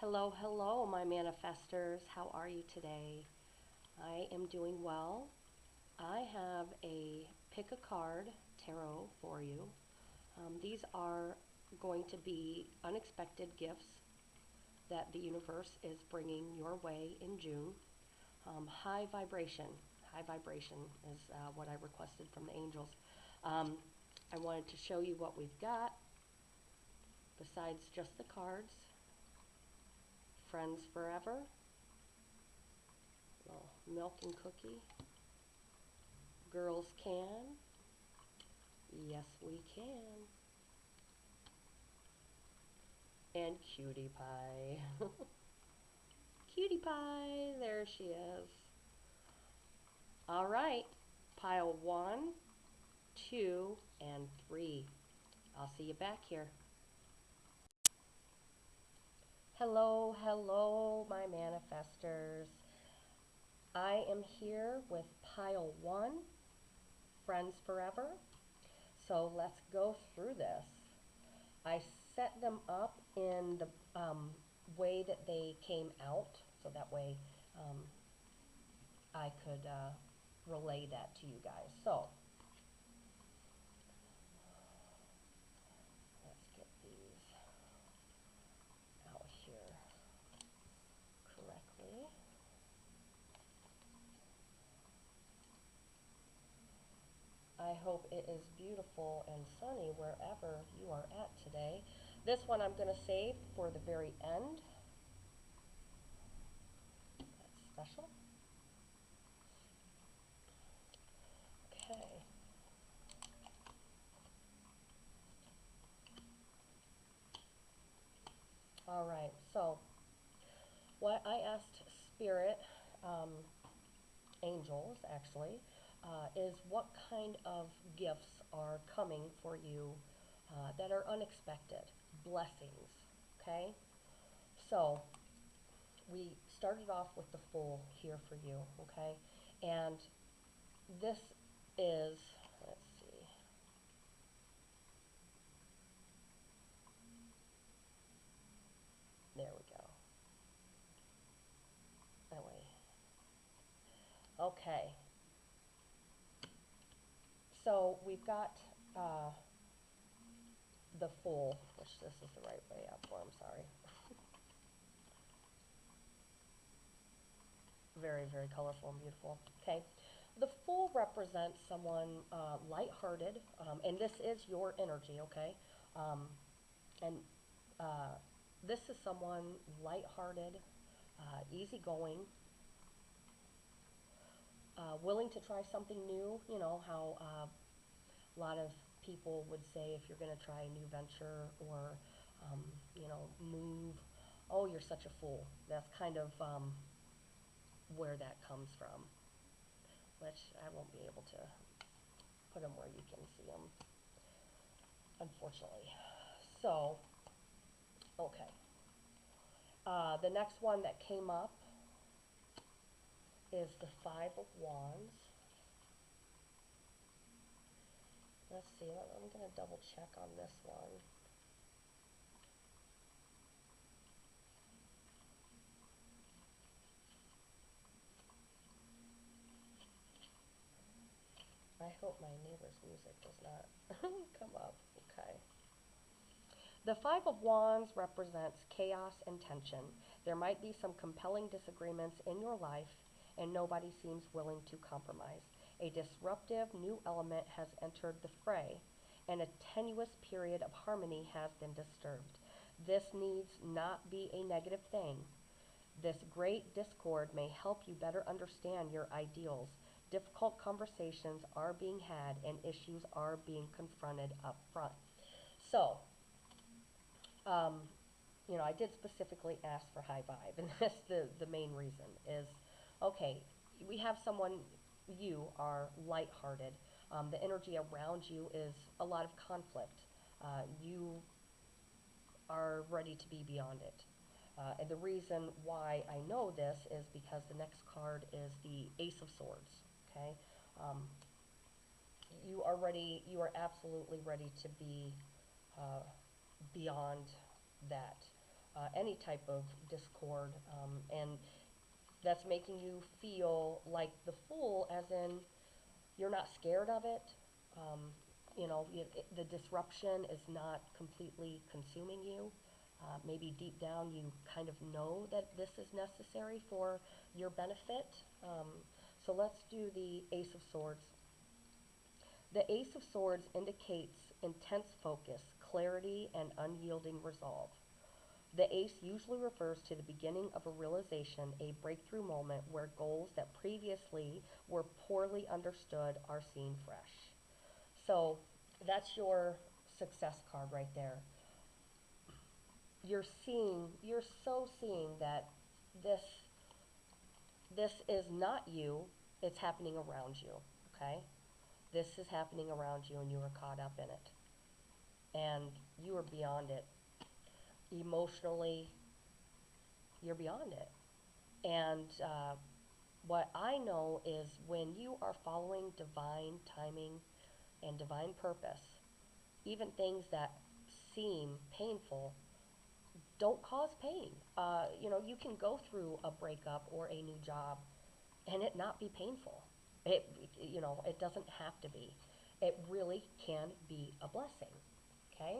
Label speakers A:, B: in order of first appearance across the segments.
A: Hello, hello, my manifestors. How are you today? I am doing well. I have a pick a card tarot for you. These are going to be unexpected gifts that the universe is bringing your way in June. High vibration. High vibration is what I requested from the angels. Um, I wanted to show you what we've got besides just the cards. Friends forever. Little milk and cookie. Girls can. Yes, we can. And cutie pie. Cutie pie. There she is. All right. Pile 1, 2, and 3. I'll see you back here. Hello, hello, my manifestors. I am here with pile 1, Friends Forever. So let's go through this. I set them up in the way that they came out, so that way I could relay that to you guys. So let's get these out here correctly. I hope it is beautiful and sunny wherever you are at today. This one I'm going to save for the very end. That's special. Okay. All right. So what I asked Spirit, angels actually, is what kind of gifts are coming for you that are unexpected, blessings, okay? So we started off with the Fool here for you, okay? And this is, let's see, there we go. That way. Okay. So we've got the Fool, which this is the right way up for, I'm sorry. Very, very colorful and beautiful. Okay. The Fool represents someone lighthearted, and this is your energy, okay? And this is someone lighthearted, easygoing, willing to try something new. You know how a lot of people would say if you're going to try a new venture or, move, oh, you're such a fool. That's kind of where that comes from, which I won't be able to put them where you can see them, unfortunately. So, okay. The next one that came up is the Five of Wands. Let's see, I'm going to double check on this one. I hope my neighbor's music does not come up. Okay. The Five of Wands represents chaos and tension. There might be some compelling disagreements in your life, and nobody seems willing to compromise. A disruptive new element has entered the fray, and a tenuous period of harmony has been disturbed. This needs not be a negative thing. This great discord may help you better understand your ideals. Difficult conversations are being had, and issues are being confronted up front. So, um, I did specifically ask for high vibe, and that's the main reason is, okay, we have someone, you are lighthearted. The energy around you is a lot of conflict. You are ready to be beyond it. And the reason why I know this is because the next card is the Ace of Swords, okay? You are ready, you are absolutely ready to be beyond that. any type of discord, and that's making you feel like the fool, as in you're not scared of it. Um, the disruption is not completely consuming you. Maybe deep down you kind of know that this is necessary for your benefit. So let's do the Ace of Swords. The Ace of Swords indicates intense focus, clarity, and unyielding resolve. The ace usually refers to the beginning of a realization, a breakthrough moment where goals that previously were poorly understood are seen fresh. So that's your success card right there. You're so seeing that this this is not you, it's happening around you, okay? This is happening around you and you are caught up in it. And you are beyond it. Emotionally, you're beyond it. And what I know is when you are following divine timing and divine purpose, even things that seem painful don't cause pain. You can go through a breakup or a new job and it not be painful. It doesn't have to be. It really can be a blessing, okay?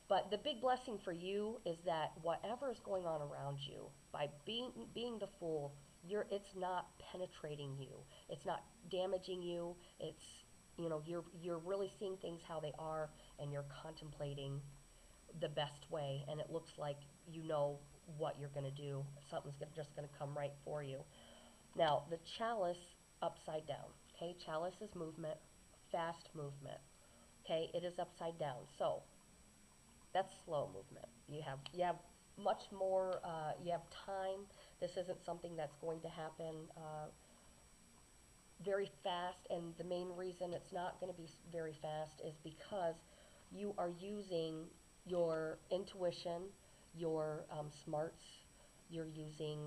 A: But the big blessing for you is that whatever is going on around you, by being the fool, it's not penetrating you. It's not damaging you. You're really seeing things how they are, and you're contemplating the best way, and it looks like you know what you're going to do. Something's just going to come right for you. Now, the chalice upside down. Okay, chalice is movement, fast movement. Okay, it is upside down. So that's slow movement. You have much more. You have time. This isn't something that's going to happen very fast. And the main reason it's not going to be very fast is because you are using your intuition, your smarts. You're using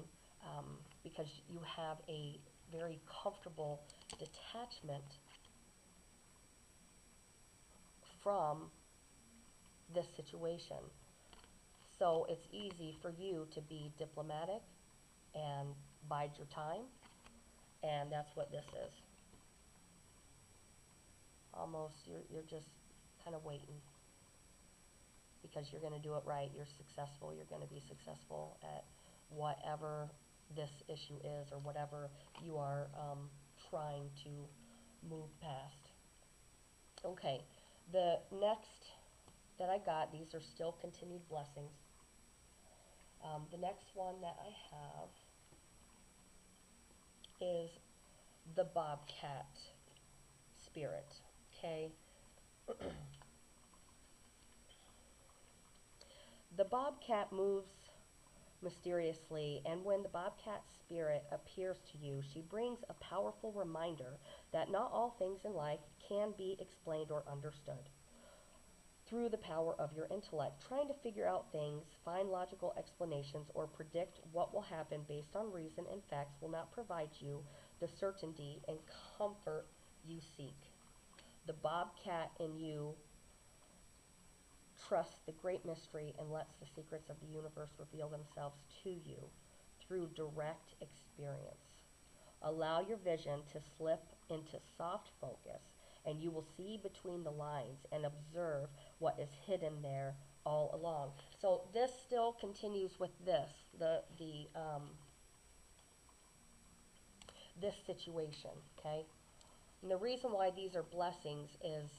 A: because you have a very comfortable detachment from this situation. So it's easy for you to be diplomatic and bide your time, and that's what this is. Almost, you're just kind of waiting because you're going to do it right. You're successful. You're going to be successful at whatever this issue is or whatever you are trying to move past. Okay, the next that I got, these are still continued blessings. The next one that I have is the Bobcat Spirit. Okay. The bobcat moves mysteriously, and when the Bobcat Spirit appears to you, she brings a powerful reminder that not all things in life can be explained or understood through the power of your intellect. Trying to figure out things, find logical explanations, or predict what will happen based on reason and facts will not provide you the certainty and comfort you seek. The bobcat in you trusts the great mystery and lets the secrets of the universe reveal themselves to you through direct experience. Allow your vision to slip into soft focus, and you will see between the lines and observe what is hidden there all along. So this still continues with this situation, okay? And the reason why these are blessings is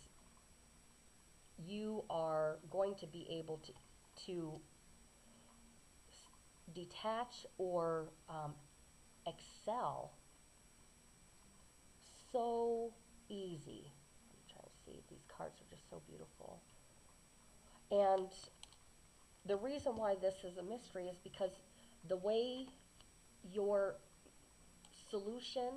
A: you are going to be able to detach or excel so easy. I'm trying to see, these cards are just so beautiful. And the reason why this is a mystery is because the way your solution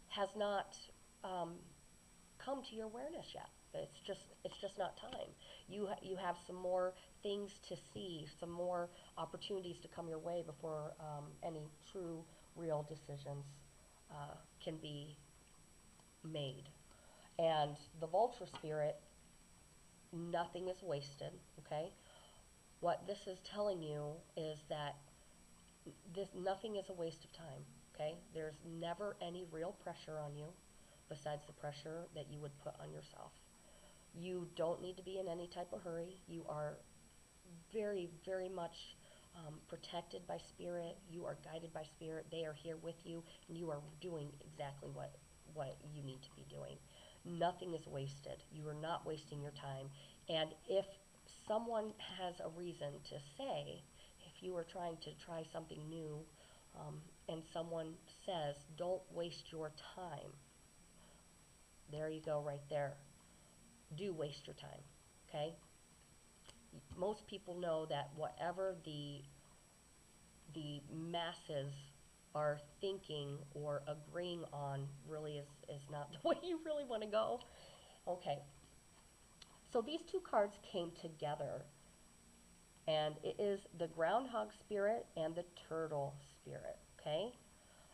A: has not come to your awareness yet. It's just not time. You have some more things to see, some more opportunities to come your way before any true, real decisions can be made. And the vulture spirit, nothing is wasted, okay? What this is telling you is that nothing is a waste of time, okay? There's never any real pressure on you besides the pressure that you would put on yourself. You don't need to be in any type of hurry. You are very, very much protected by Spirit. You are guided by Spirit. They are here with you, and you are doing exactly what you need to be doing. Nothing is wasted. You are not wasting your time. And if someone has a reason to say, if you are trying to try something new, and someone says, don't waste your time, there you go right there. Do waste your time, okay? Most people know that whatever the masses are thinking or agreeing on really is not the way you really want to go. Okay, so these two cards came together, and it is the Groundhog Spirit and the Turtle Spirit, okay?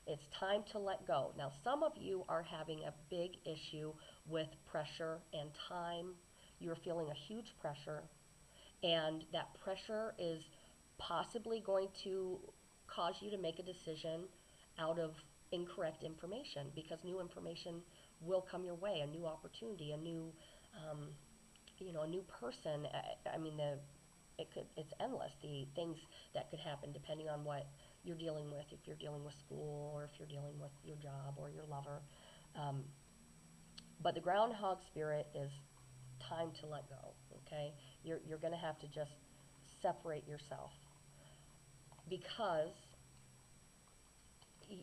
A: It's time to let go. Now, some of you are having a big issue with pressure and time. You're feeling a huge pressure, and that pressure is possibly going to cause you to make a decision out of incorrect information, because new information will come your way, a new opportunity, a new, a new person. I mean, it's endless, the things that could happen depending on what you're dealing with, if you're dealing with school or if you're dealing with your job or your lover. But the Groundhog Spirit is time to let go, okay? You're going to have to just separate yourself, because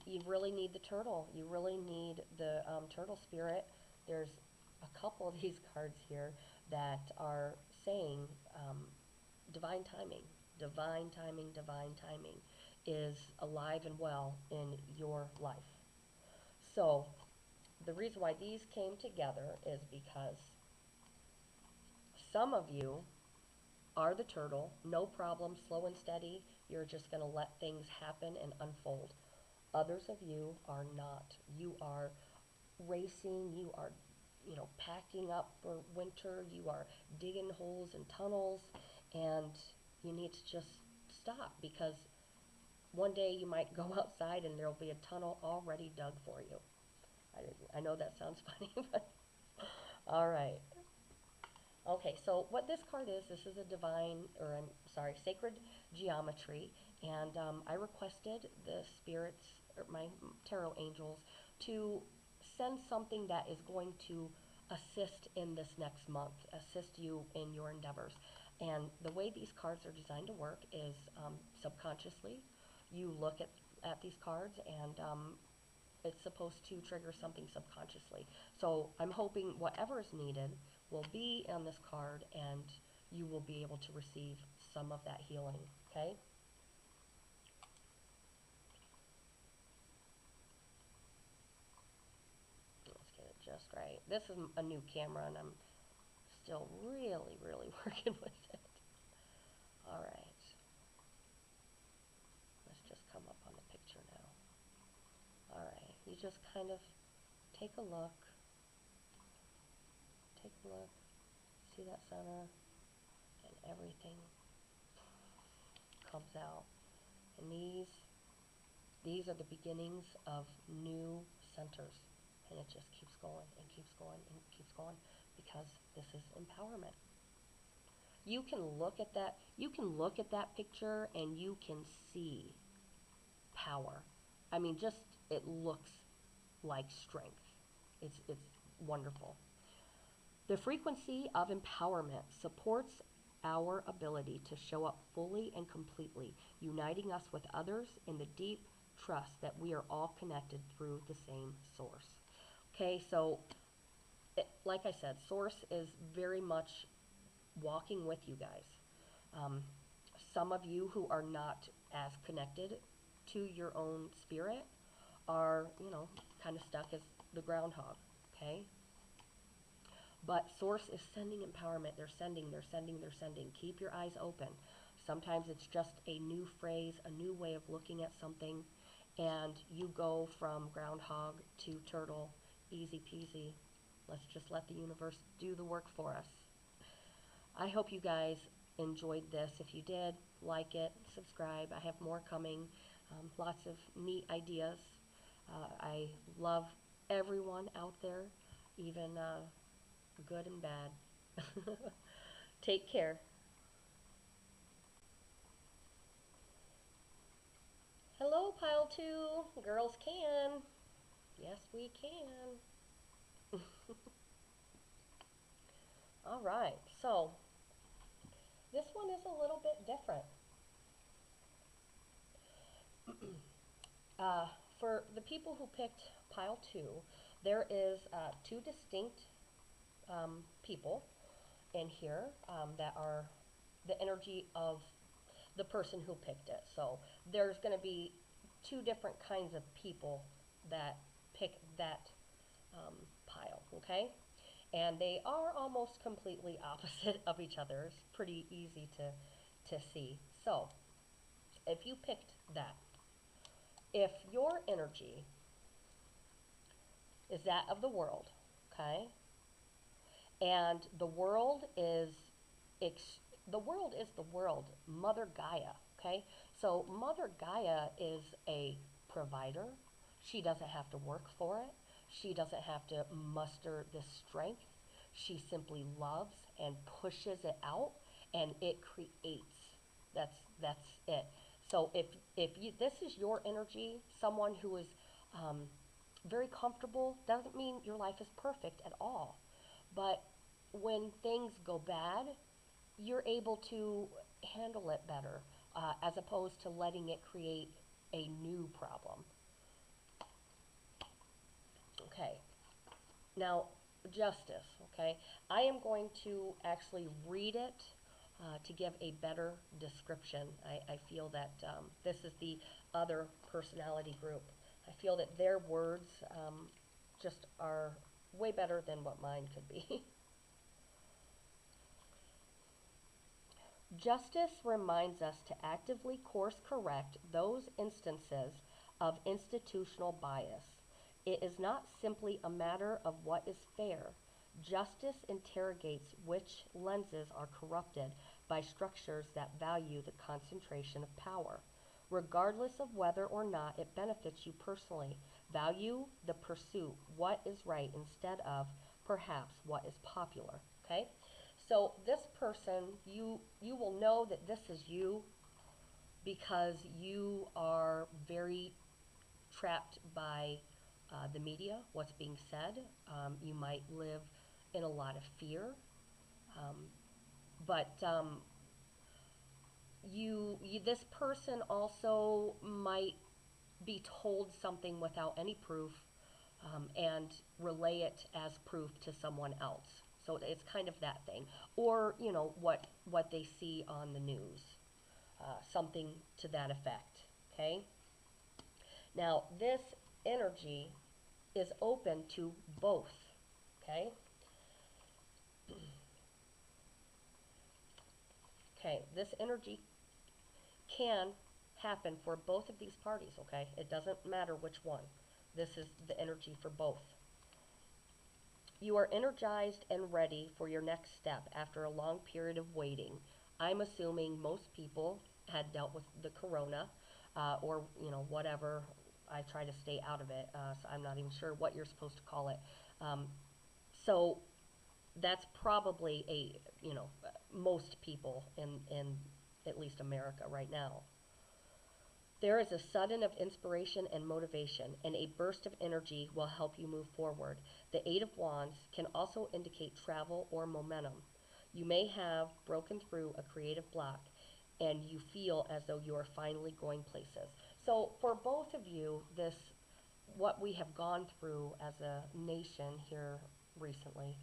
A: you really need the turtle. You really need the Turtle Spirit. There's a couple of these cards here that are saying divine timing, divine timing, divine timing is alive and well in your life. So the reason why these came together is because some of you are the turtle, no problem, slow and steady. You're just going to let things happen and unfold. Others of you are not. You are racing, you are, packing up for winter, you are digging holes and tunnels, and you need to just stop, because one day you might go outside and there'll be a tunnel already dug for you. I know that sounds funny, but all right. Okay, so what this card is, this is a sacred geometry, and I requested the spirits, or my tarot angels, to send something that is going to assist in this next month, assist you in your endeavors. And the way these cards are designed to work is subconsciously. You look at these cards, and it's supposed to trigger something subconsciously. So I'm hoping whatever is needed will be on this card, and you will be able to receive some of that healing, okay? Let's get it just right. This is a new camera, and I'm still really, really working with it. All right. Let's just come up on the picture now. All right. You just kind of take a look. Take a look. See that center? And everything comes out. And these are the beginnings of new centers. And it just keeps going and keeps going and keeps going, because this is empowerment. You can look at that picture and you can see power. I mean, just it looks like strength. It's wonderful. The frequency of empowerment supports our ability to show up fully and completely, uniting us with others in the deep trust that we are all connected through the same source. Okay, so like I said, source is very much walking with you guys. Some of you who are not as connected to your own spirit are, kind of stuck as the groundhog, okay? But source is sending empowerment. They're sending. Keep your eyes open. Sometimes it's just a new phrase, a new way of looking at something, and you go from groundhog to turtle, easy peasy. Let's just let the universe do the work for us. I hope you guys enjoyed this. If you did, like it, subscribe. I have more coming, lots of neat ideas. I love everyone out there, even good and bad. Take care. Hello, Pile 2. Girls can. Yes, we can. All right, so this one is a little bit different. uh, for the people who picked Pile 2, there is two distinct people in here that are the energy of the person who picked it. So there's going to be two different kinds of people that pick that pile, okay? And they are almost completely opposite of each other. It's pretty easy to see. So if you picked that, if your energy is that of the world, okay, and the world is the world is the world, Mother Gaia, okay? So Mother Gaia is a provider. She doesn't have to work for it. She doesn't have to muster the strength. She simply loves and pushes it out, and it creates. That's it. So if you, this is your energy, someone who is very comfortable, doesn't mean your life is perfect at all. But when things go bad, you're able to handle it better, as opposed to letting it create a new problem. Okay, now justice, okay? I am going to actually read it to give a better description. I feel that this is the other personality group. I feel that their words just are way better than what mine could be. Justice reminds us to actively course correct those instances of institutional bias. It is not simply a matter of what is fair. Justice interrogates which lenses are corrupted by structures that value the concentration of power. Regardless of whether or not it benefits you personally, value the pursuit, what is right, instead of perhaps what is popular. Okay? So this person, you will know that this is you because you are very trapped by the media, what's being said. You might live in a lot of fear, but this person also might be told something without any proof and relay it as proof to someone else. So it's kind of that thing, or what they see on the news, something to that effect. Okay. Now this energy is open to both. Okay. Okay. This energy can happen for both of these parties. Okay. It doesn't matter which one. This is the energy for both. You are energized and ready for your next step after a long period of waiting. I'm assuming most people had dealt with the corona, or whatever. I try to stay out of it, so I'm not even sure what you're supposed to call it. So that's probably most people in at least America right now. There is a sudden of inspiration and motivation, and a burst of energy will help you move forward. The Eight of Wands can also indicate travel or momentum. You may have broken through a creative block, and you feel as though you are finally going places. So for both of you, what we have gone through as a nation here recently,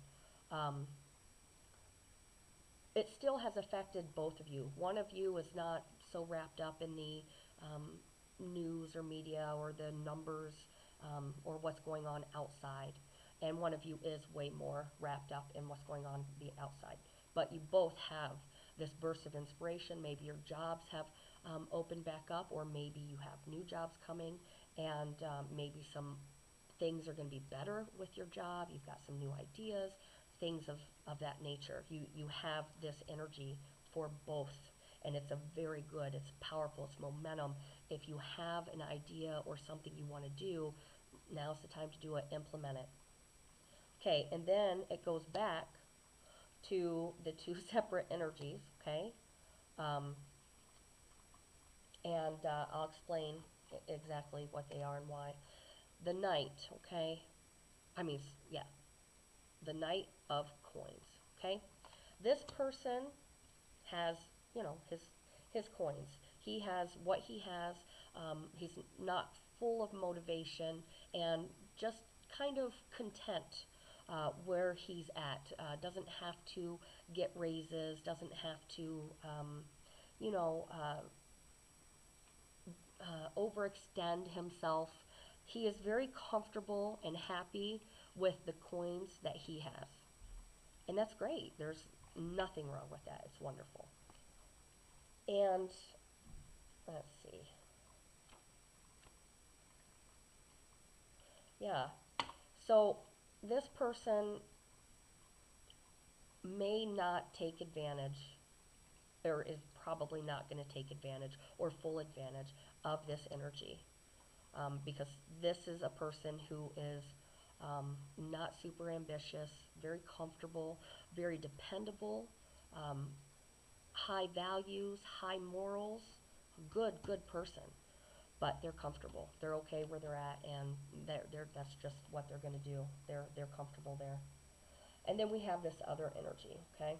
A: it still has affected both of you. One of you is not so wrapped up in the news or media or the numbers or what's going on outside. And one of you is way more wrapped up in what's going on the outside. But you both have this burst of inspiration. Maybe your jobs have opened back up, or maybe you have new jobs coming, and maybe some things are going to be better with your job. You've got some new ideas, things of that nature. You have this energy for both. And it's a very good, it's powerful, it's momentum. If you have an idea or something you want to do, now's the time to do it, implement it. Okay, and then it goes back to the two separate energies, okay? Um, and I'll explain exactly what they are and why. The Knight, okay? Yeah, the Knight of Coins, okay? This person has, his coins. He has what he has. He's not full of motivation and just kind of content where he's at. Doesn't have to get raises, doesn't have to, you know, uh, overextend himself. He is very comfortable and happy with the coins that he has. And that's great. There's nothing wrong with that. It's wonderful. And let's see. Yeah. So this person may not take advantage, or is probably not going to take advantage or full advantage of this energy, because this is a person who is not super ambitious, very comfortable, very dependable, um, high values, high morals, good person. But they're comfortable. They're okay where they're at, and that's just what they're going to do. They're comfortable there. And then we have this other energy, okay?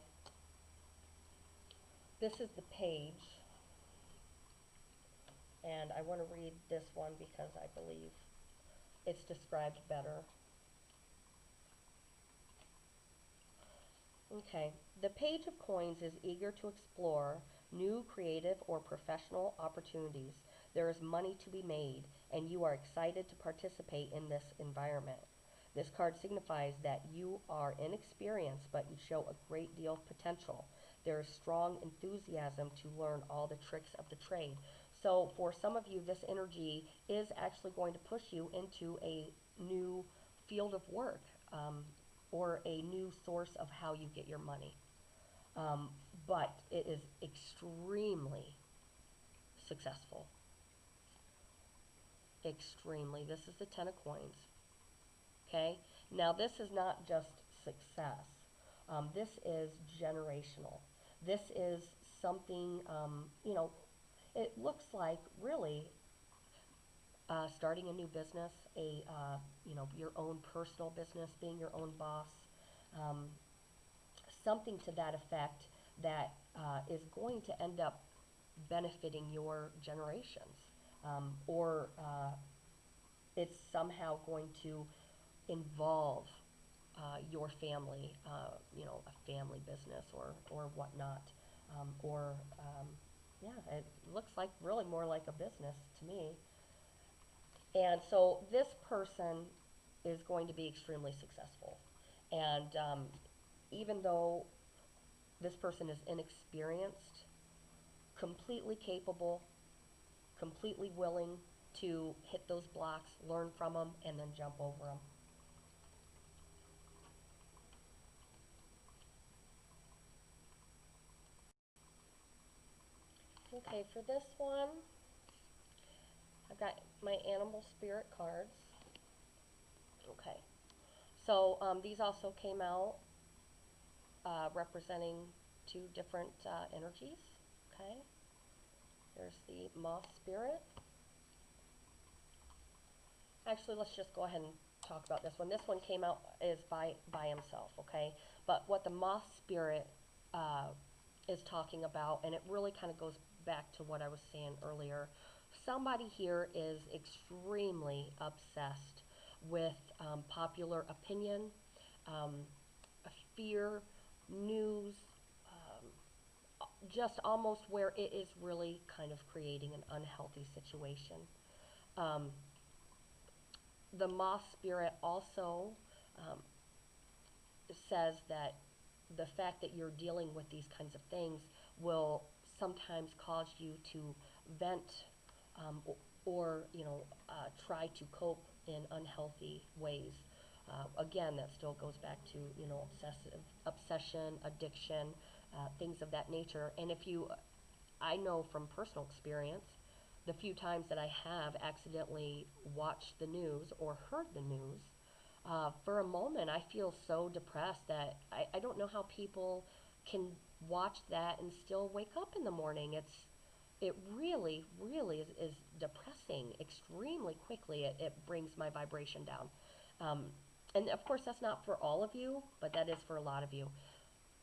A: This is the Page, and I want to read this one because I believe it's described better. Okay, the Page of Coins is eager to explore new creative or professional opportunities. There is money to be made, and you are excited to participate in this environment. This card signifies that you are inexperienced, but you show a great deal of potential. There is strong enthusiasm to learn all the tricks of the trade. So for some of you, this energy is actually going to push you into a new field of work, or a new source of how you get your money. Um, but it is extremely successful. Extremely. This is the Ten of Coins. Okay? Now, this is not just success. This is generational. This is something, it looks like really starting a new business, your own personal business, being your own boss, um, something to that effect that is going to end up benefiting your generations, or it's somehow going to involve your family, a family business or whatnot, or yeah, it looks like really more like a business to me. And so this person is going to be extremely successful. And even though this person is inexperienced, completely capable, completely willing to hit those blocks, learn from them, and then jump over them. Okay, for this one, I've got my animal spirit cards. Okay, so these also came out representing two different energies. Okay, there's the moth spirit. Actually, let's just go ahead and talk about this one. This one came out is by himself. Okay, but what the moth spirit uh, is talking about, and it really kind of goes back to what I was saying earlier. Somebody here is extremely obsessed with popular opinion, um, fear, news, just almost where it is really kind of creating an unhealthy situation. Um, the moth spirit also um, says that the fact that you're dealing with these kinds of things will sometimes cause you to vent, or try to cope in unhealthy ways. Again, that still goes back to obsession, addiction, things of that nature. And I know from personal experience, the few times that I have accidentally watched the news or heard the news, for a moment I feel so depressed that I don't know how people can watch that and still wake up in the morning. It really, really is depressing extremely quickly. It brings my vibration down. Um, and of course, that's not for all of you, but that is for a lot of you.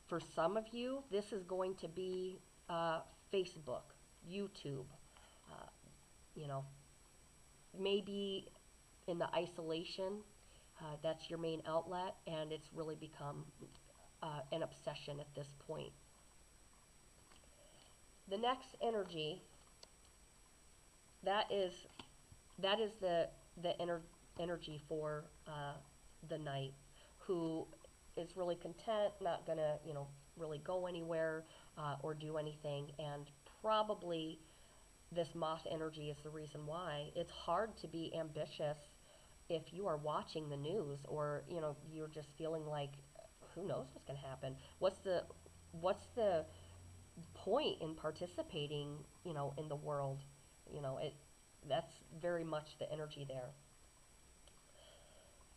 A: For some of you, this is going to be Facebook, YouTube, uh, you know, maybe in the isolation, that's your main outlet, and it's really become an obsession at this point. The next energy, that is that is the energy for the knight, who is really content, not gonna really go anywhere or do anything, and probably this moth energy is the reason why. It's hard to be ambitious if you are watching the news, or you're just feeling like, who knows what's going to happen. What's the point in participating in the world? It That's very much the energy there.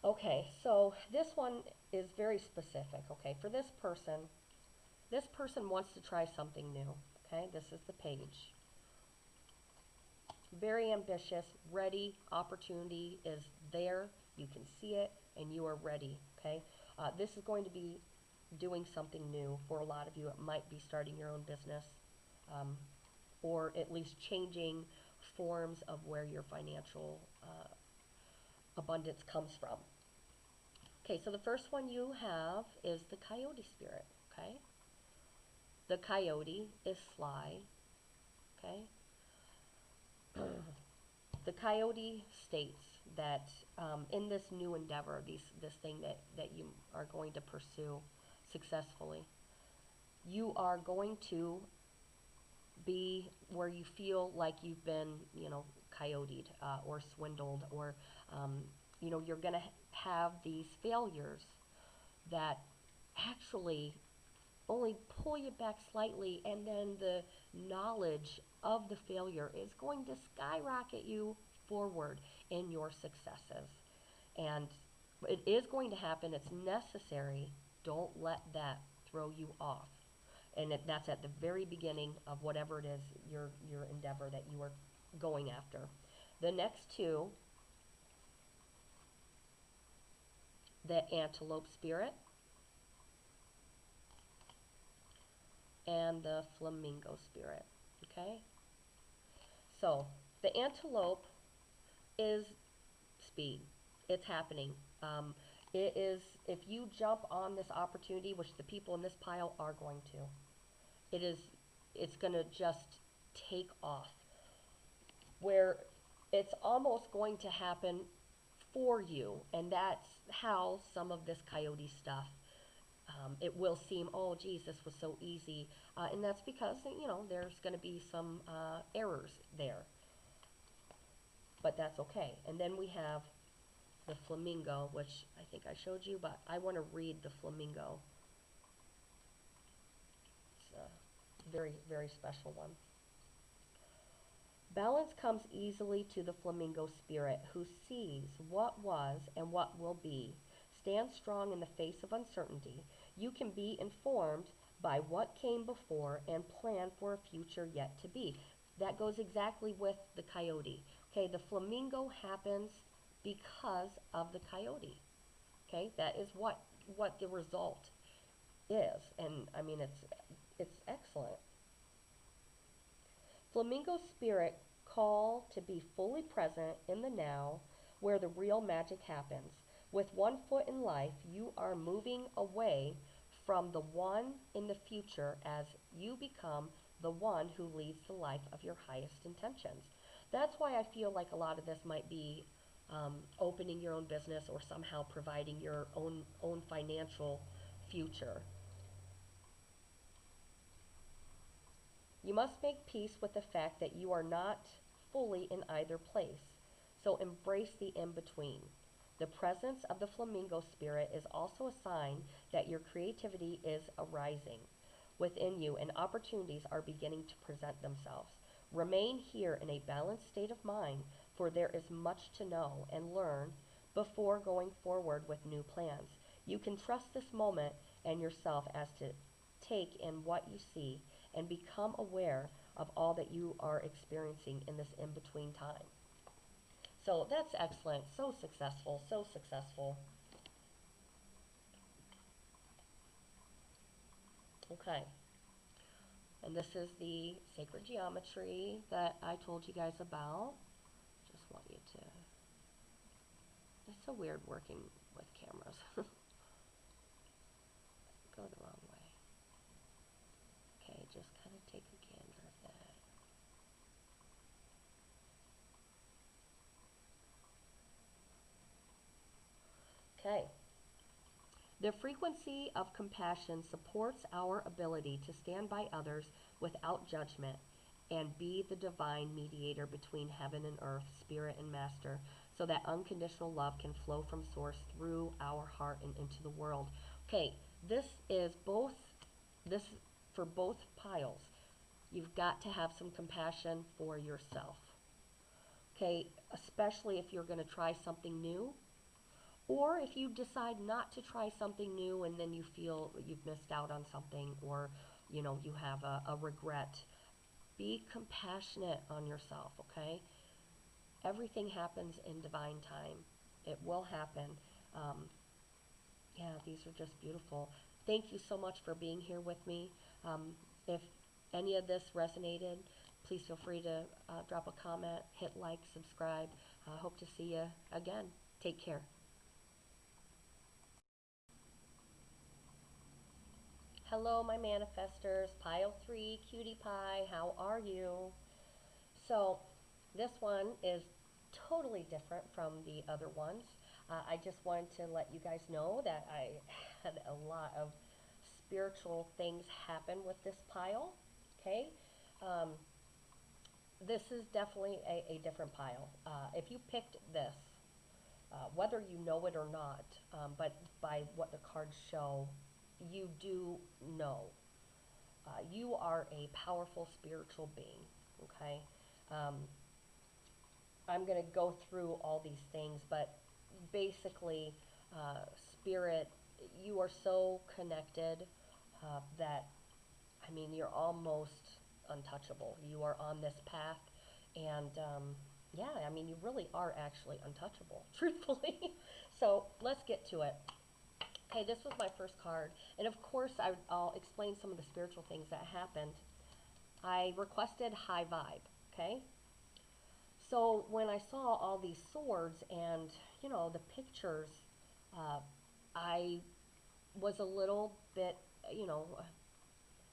A: Okay, so this one is very specific. Okay, for this person wants to try something new. Okay, this is the page. Very ambitious, ready, opportunity is there, you can see it, and you are ready. Okay, this is going to be doing something new. For a lot of you, it might be starting your own business, um, or at least changing forms of where your financial abundance comes from. Okay, so the first one you have is the Coyote Spirit. Okay, the coyote is sly. Okay, the coyote states that in this new endeavor, this thing that you are going to pursue successfully, you are going to be where you feel like you've been, coyoted or swindled, or you're going to have these failures that actually only pull you back slightly, and then the knowledge of the failure is going to skyrocket you forward in your successes. And it is going to happen. It's necessary. Don't let that throw you off. And that's at the very beginning of whatever it is, your endeavor that you are going after. The next two, the Antelope Spirit and the Flamingo Spirit. Okay? So, the Antelope is speed. It's happening. It is, if you jump on this opportunity, which the people in this pile are going to, it's going to just take off. Where it's almost going to happen for you, and that's how some of this coyote stuff, it will seem, oh geez, this was so easy, and that's because there's going to be some errors there, but that's okay. And then we have the flamingo, which I think I showed you, but I want to read the flamingo. It's a very, very special one. Balance comes easily to the flamingo spirit, who sees what was and what will be. Stand strong in the face of uncertainty. You can be informed by what came before and plan for a future yet to be. That goes exactly with the coyote. Okay, the flamingo happens because of the coyote. Okay, that is what the result is, and I mean it's excellent. Flamingo spirit call to be fully present in the now, where the real magic happens. With one foot in life, you are moving away from the one in the future as you become the one who leads the life of your highest intentions. That's why I feel like a lot of this might be opening your own business, or somehow providing your own financial future. You must make peace with the fact that you are not fully in either place, so embrace the in-between. The presence of the flamingo spirit is also a sign that your creativity is arising. within you, and opportunities are beginning to present themselves. Remain here in a balanced state of mind, for there is much to know and learn before going forward with new plans. You can trust this moment and yourself as to take in what you see and become aware of all that you are experiencing in this in between time. So that's excellent. So successful. So successful. Okay. And this is the sacred geometry that I told you guys about. Just want you to. It's so weird working with cameras. Go the wrong way. Okay, just kind of take a gander at that. Okay. The frequency of compassion supports our ability to stand by others without judgment and be the divine mediator between heaven and earth, spirit and master, so that unconditional love can flow from source through our heart and into the world. Okay, this is both, this for both piles. You've got to have some compassion for yourself. Okay, especially if you're going to try something new, or if you decide not to try something new and then you feel you've missed out on something, or you have a regret. Be compassionate on yourself, okay? Everything happens in divine time. It will happen. Yeah, these are just beautiful. Thank you so much for being here with me. If any of this resonated, please feel free to drop a comment, hit like, subscribe. Hope to see you again. Take care. Hello, my manifestors. Pile 3, Cutie Pie. How are you? So, this one is totally different from the other ones. I just wanted to let you guys know that I had a lot of spiritual things happen with this pile. Okay? Um, this is definitely a different pile. If you picked this, whether you know it or not, but by what the cards show, you do know. You are a powerful spiritual being, okay? Um, I'm going to go through all these things, but basically, spirit, you are so connected that, I mean, you're almost untouchable. You are on this path, and yeah, I mean, you really are actually untouchable, truthfully. So let's get to it. Okay, this was my first card, and of course, I'll explain some of the spiritual things that happened. I requested high vibe, okay? So when I saw all these swords and, the pictures, uh, I was a little bit,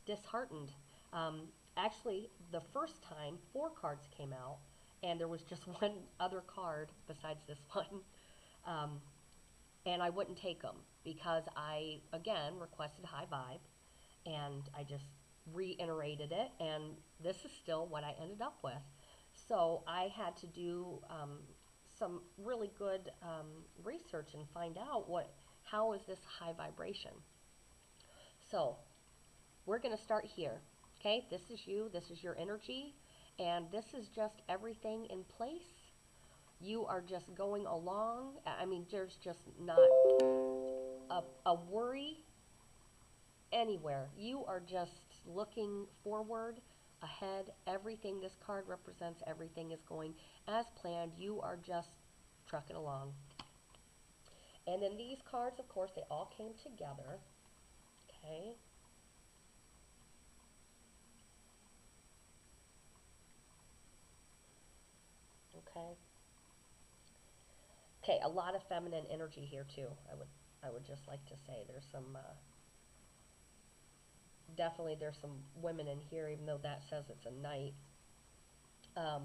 A: disheartened. Um, Actually, the first time, 4 cards came out, and there was just one other card besides this one. Um, and I wouldn't take them because I, again, requested high vibe, and I just reiterated it, and this is still what I ended up with. So I had to do some really good research and find out how is this high vibration. So we're going to start here. Okay, this is you, this is your energy, and this is just everything in place. You are just going along. I mean, there's just not a worry anywhere. You are just looking forward, ahead. Everything this card represents, everything is going as planned. You are just trucking along. And then these cards, of course, they all came together. Okay. Okay. Okay, a lot of feminine energy here too. I would just like to say there's some definitely there's some women in here, even though that says it's a knight. Um,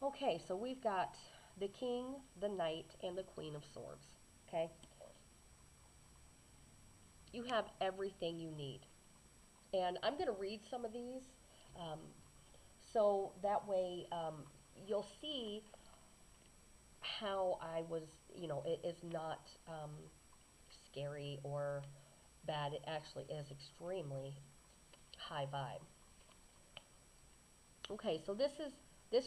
A: okay, so we've got the king, the knight, and the queen of swords. Okay, you have everything you need, and I'm going to read some of these, um, so that way you'll see how I was. It is not scary or bad. It actually is extremely high vibe. Okay, so this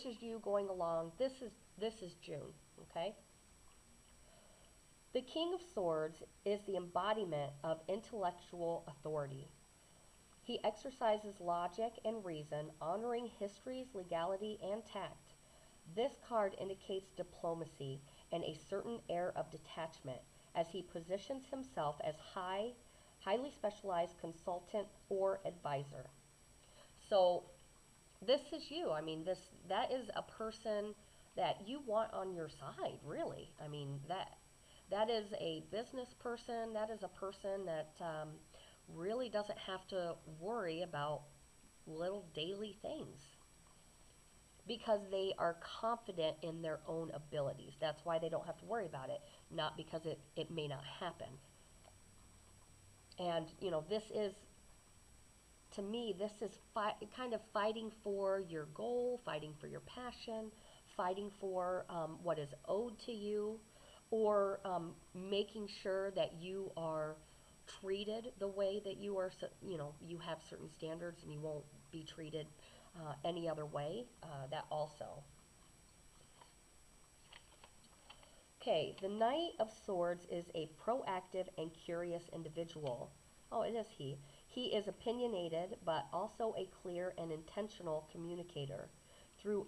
A: is you going along. This is June, okay? The King of Swords is the embodiment of intellectual authority. He exercises logic and reason, honoring history's legality and tact. This card indicates diplomacy and a certain air of detachment as he positions himself as highly specialized consultant or advisor. So this is you. I mean, that is a person that you want on your side, really. I mean, that is a business person. That is a person that really doesn't have to worry about little daily things because they are confident in their own abilities. That's why they don't have to worry about it, not because it may not happen. And, this is, to me, this is kind of fighting for your goal, fighting for your passion, fighting for what is owed to you, or making sure that you are treated the way that you are, you have certain standards and you won't be treated any other way. That also. Okay, the Knight of Swords is a proactive and curious individual. Oh, it is he. He is opinionated, but also a clear and intentional communicator. Though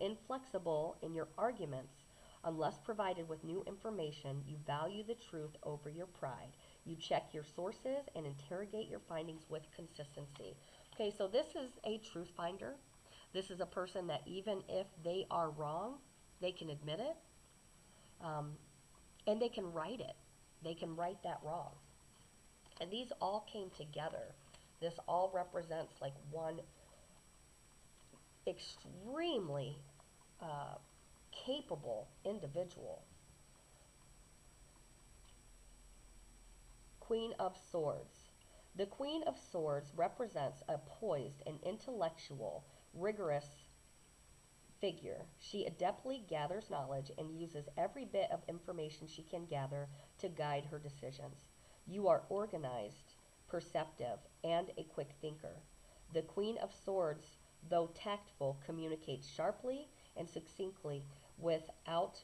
A: inflexible in your arguments, unless provided with new information, you value the truth over your pride. You check your sources and interrogate your findings with consistency. Okay, so this is a truth finder. This is a person that even if they are wrong, they can admit it, and they can right it. They can right that wrong. And these all came together. This all represents like one extremely capable individual. Queen of Swords. The Queen of Swords represents a poised and intellectual, rigorous figure. She adeptly gathers knowledge and uses every bit of information she can gather to guide her decisions. You are organized, perceptive, and a quick thinker. The Queen of Swords, though tactful, communicates sharply and succinctly without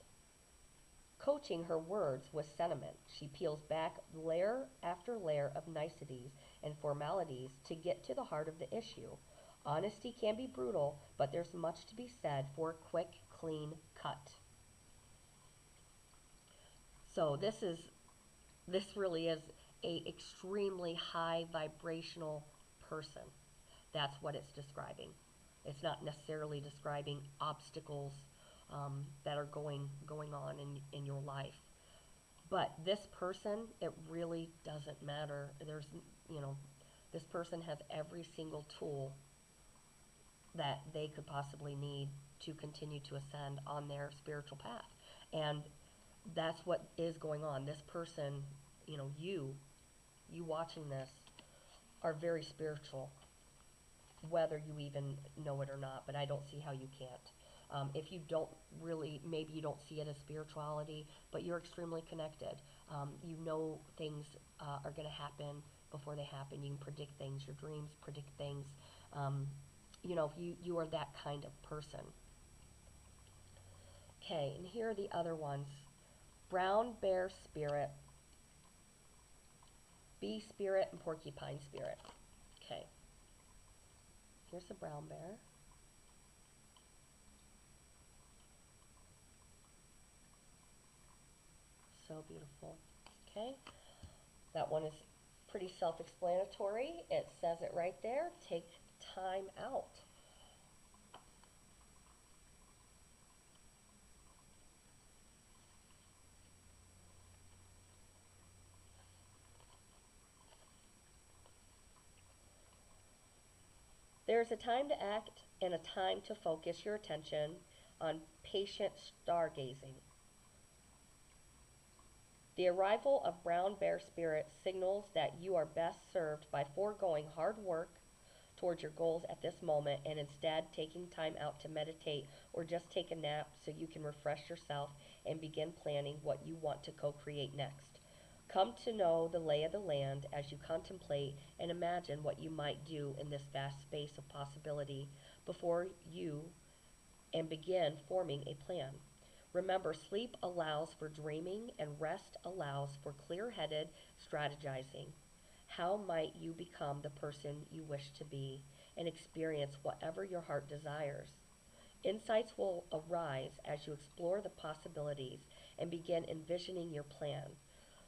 A: coaching her words with sentiment. She peels back layer after layer of niceties and formalities to get to the heart of the issue. Honesty can be brutal, but there's much to be said for a quick, clean cut. So this really is a extremely high vibrational person. That's what it's describing. It's not necessarily describing obstacles that are going on in your life. But this person, it really doesn't matter. This person has every single tool that they could possibly need to continue to ascend on their spiritual path. And that's what is going on. This person, you watching this are very spiritual, whether you even know it or not, but I don't see how you can't. If you don't really, maybe you don't see it as spirituality, but you're extremely connected. You know things are going to happen before they happen. You can predict things. Your dreams predict things. You are that kind of person. Okay, and here are the other ones. Brown Bear Spirit, Bee Spirit, and Porcupine Spirit. Okay. Here's the brown bear. So beautiful. Okay. That one is pretty self-explanatory. It says it right there. Take time out. There's a time to act and a time to focus your attention on patient stargazing. The arrival of brown bear spirit signals that you are best served by foregoing hard work towards your goals at this moment and instead taking time out to meditate or just take a nap so you can refresh yourself and begin planning what you want to co-create next. Come to know the lay of the land as you contemplate and imagine what you might do in this vast space of possibility before you and begin forming a plan. Remember, sleep allows for dreaming and rest allows for clear headed strategizing. How might you become the person you wish to be and experience whatever your heart desires? Insights will arise as you explore the possibilities and begin envisioning your plan.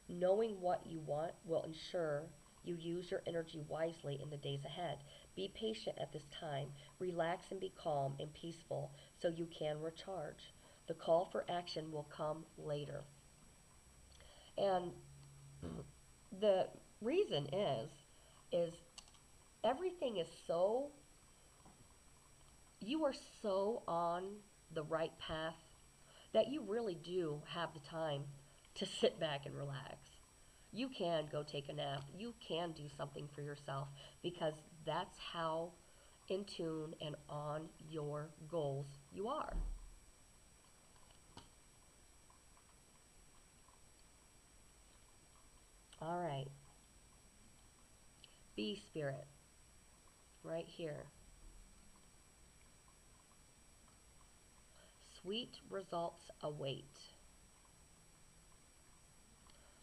A: Knowing what you want will ensure you use your energy wisely in the days ahead. Be patient at this time. Relax and be calm and peaceful so you can recharge. The call for action will come later. And the reason is everything is so, you are so on the right path that you really do have the time to sit back and relax. You can go take a nap. You can do something for yourself because that's how in tune and on your goals you are. All right. Bee Spirit, right here. Sweet results await.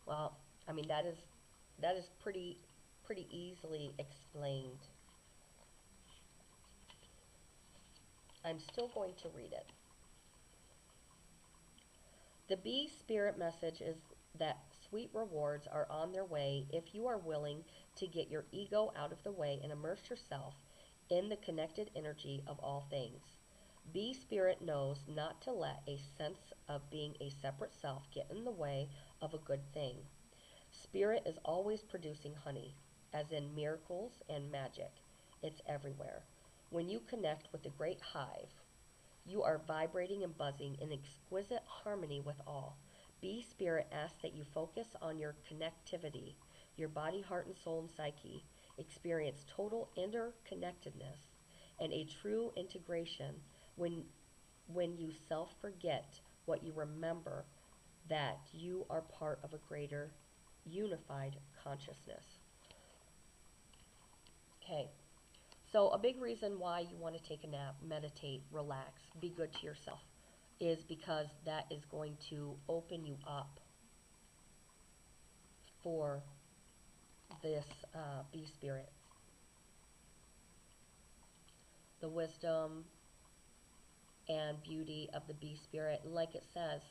A: Well, I mean that is pretty easily explained. I'm still going to read it. The bee spirit message is that sweet rewards are on their way if you are willing to get your ego out of the way and immerse yourself in the connected energy of all things. Bee spirit knows not to let a sense of being a separate self get in the way of a good thing. Spirit is always producing honey, as in miracles and magic. It's everywhere. When you connect with the great hive, you are vibrating and buzzing in exquisite harmony with all. Bee Spirit asks that you focus on your connectivity, your body, heart, and soul and psyche. Experience total interconnectedness and a true integration when you self forget what you remember that you are part of a greater unified consciousness. Okay, so a big reason why you want to take a nap, meditate, relax, be good to yourself is because that is going to open you up for this bee spirit. The wisdom and beauty of the bee spirit, like it says,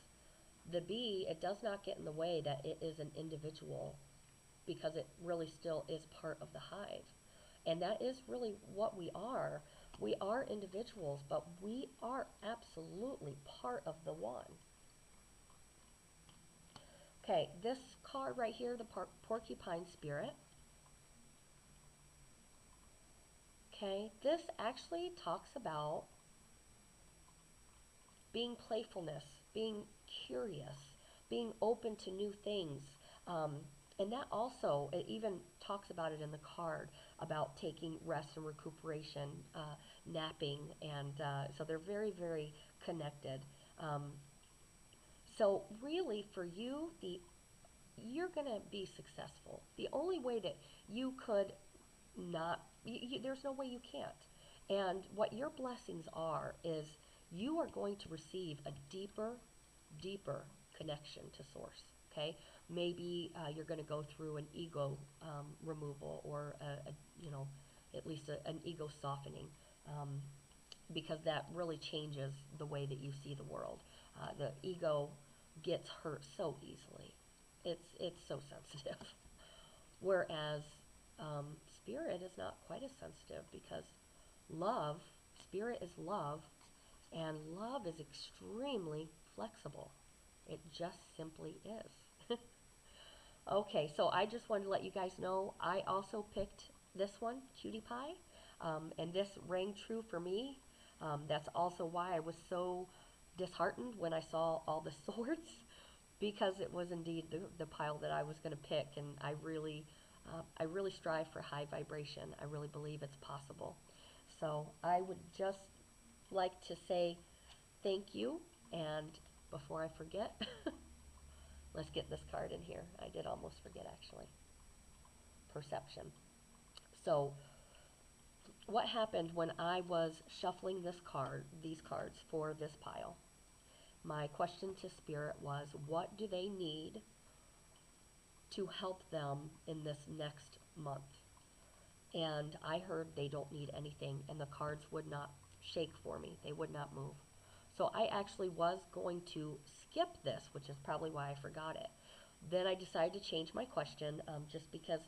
A: the bee, it does not get in the way that it is an individual because it really still is part of the hive. And that is really what we are. We are individuals, but we are absolutely part of the one. Okay, this card right here, the porcupine spirit. Okay, this actually talks about being playfulness, being curious, being open to new things. Um, and that also, it even talks about it in the card about taking rest and recuperation, napping, and so they're very, very connected. Um, so really, for you, you're gonna be successful. The only way that you could not, there's no way you can't. And what your blessings are is you are going to receive a deeper, deeper connection to source. Okay, maybe you're going to go through an ego removal or at least an ego softening, because that really changes the way that you see the world. The ego gets hurt so easily. It's so sensitive. Whereas spirit is not quite as sensitive because love, spirit is love, and love is extremely flexible. It just simply is. Okay, so I just wanted to let you guys know I also picked this one, Cutie Pie, and this rang true for me. That's also why I was so disheartened when I saw all the swords, because it was indeed the pile that I was going to pick, and I really strive for high vibration. I really believe it's possible. So I would just like to say thank you, and before I forget, Let's get this card in here. I did almost forget, actually. Perception. So, what happened when I was shuffling these cards for this pile? My question to Spirit was, what do they need to help them in this next month? And I heard they don't need anything, and the cards would not shake for me. They would not move. So I actually was going to skip this, which is probably why I forgot it. Then I decided to change my question, just because,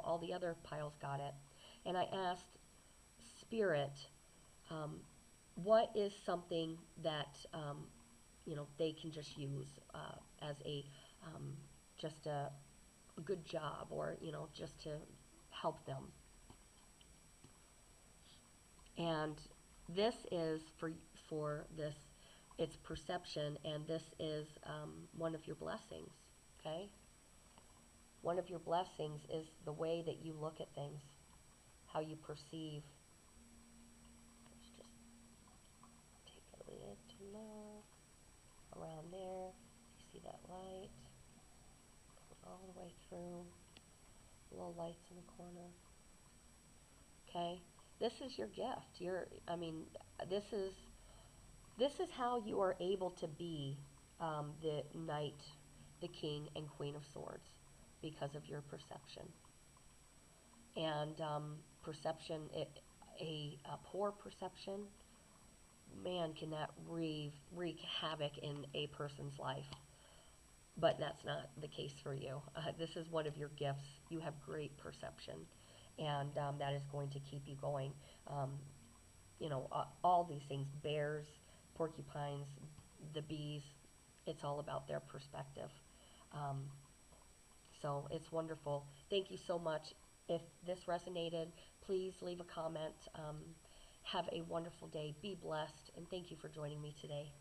A: all the other piles got it. And I asked Spirit, what is something that, they can just use as just a good job, or, just to help them. And this is for this, it's perception, and this is one of your blessings, okay? One of your blessings is the way that you look at things, how you perceive. Let's just take a little look around there. You see that light? All the way through. Little lights in the corner. Okay? This is your gift. This is how you are able to be the knight, the king, and queen of swords, because of your perception. And perception, a poor perception, man, can that wreak havoc in a person's life. But that's not the case for you. This is one of your gifts. You have great perception, and that is going to keep you going. All these things, bears, porcupines, the bees, it's all about their perspective. So it's wonderful. Thank you so much. If this resonated, please leave a comment. Have a wonderful day. Be blessed, and thank you for joining me today.